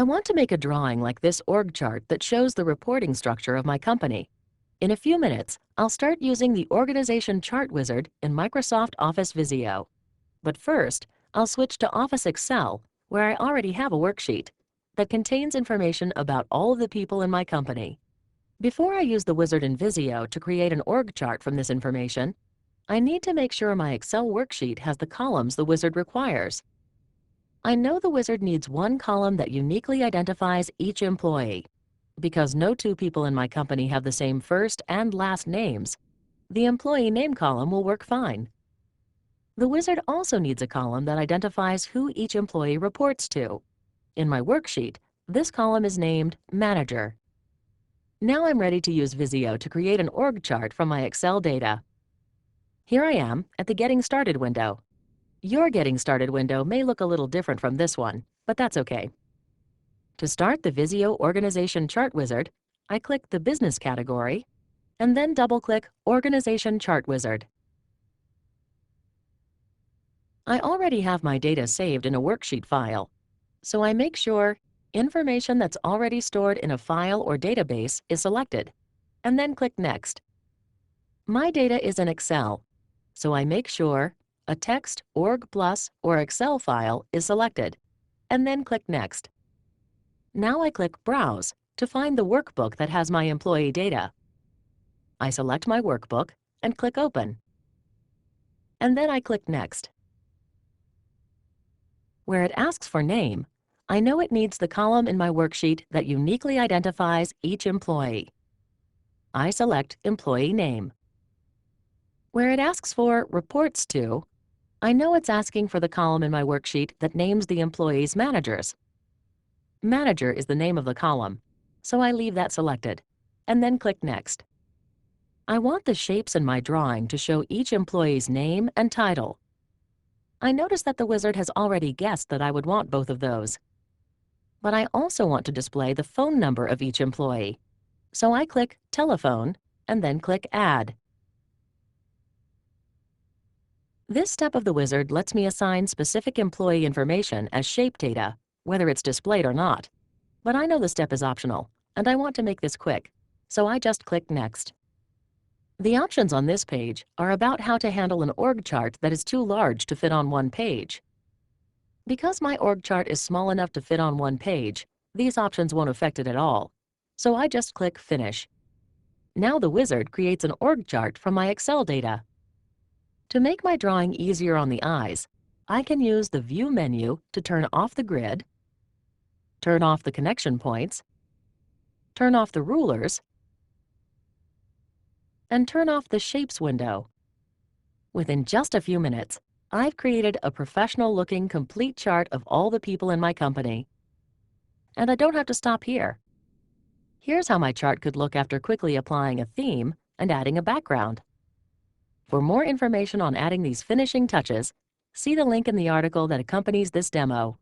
I want to make a drawing like this org chart that shows the reporting structure of my company. In a few minutes, I'll start using the Organization Chart Wizard in Microsoft Office Visio. But first, I'll switch to Office Excel, where I already have a worksheet that contains information about all of the people in my company. Before I use the wizard in Visio to create an org chart from this information, I need to make sure my Excel worksheet has the columns the wizard requires. I know the wizard needs one column that uniquely identifies each employee. Because no two people in my company have the same first and last names, the employee name column will work fine. The wizard also needs a column that identifies who each employee reports to. In my worksheet, this column is named Manager. Now I'm ready to use Visio to create an org chart from my Excel data. Here I am at the Getting Started window. Your Getting Started window may look a little different from this one, but that's okay. To start the Visio Organization Chart Wizard, I click the Business category and then double-click Organization Chart Wizard. I already have my data saved in a worksheet file, so I make sure Information that's already stored in a file or database is selected, and then click Next. My data is in Excel, so I make sure a text, org plus, or Excel file is selected, and then click Next. Now I click Browse to find the workbook that has my employee data. I select my workbook and click Open. And then I click Next. Where it asks for name, I know it needs the column in my worksheet that uniquely identifies each employee. I select Employee Name. Where it asks for Reports to, I know it's asking for the column in my worksheet that names the employee's managers. Manager is the name of the column, so I leave that selected, and then click Next. I want the shapes in my drawing to show each employee's name and title. I notice that the wizard has already guessed that I would want both of those. But I also want to display the phone number of each employee, so I click Telephone and then click Add. This step of the wizard lets me assign specific employee information as shape data, whether it's displayed or not. But I know the step is optional, and I want to make this quick, so I just click Next. The options on this page are about how to handle an org chart that is too large to fit on one page. Because my org chart is small enough to fit on one page, these options won't affect it at all, so I just click Finish. Now the wizard creates an org chart from my Excel data. To make my drawing easier on the eyes, I can use the View menu to turn off the grid, turn off the connection points, turn off the rulers, and turn off the Shapes window. Within just a few minutes, I've created a professional-looking complete chart of all the people in my company. And I don't have to stop here. Here's how my chart could look after quickly applying a theme and adding a background. For more information on adding these finishing touches, see the link in the article that accompanies this demo.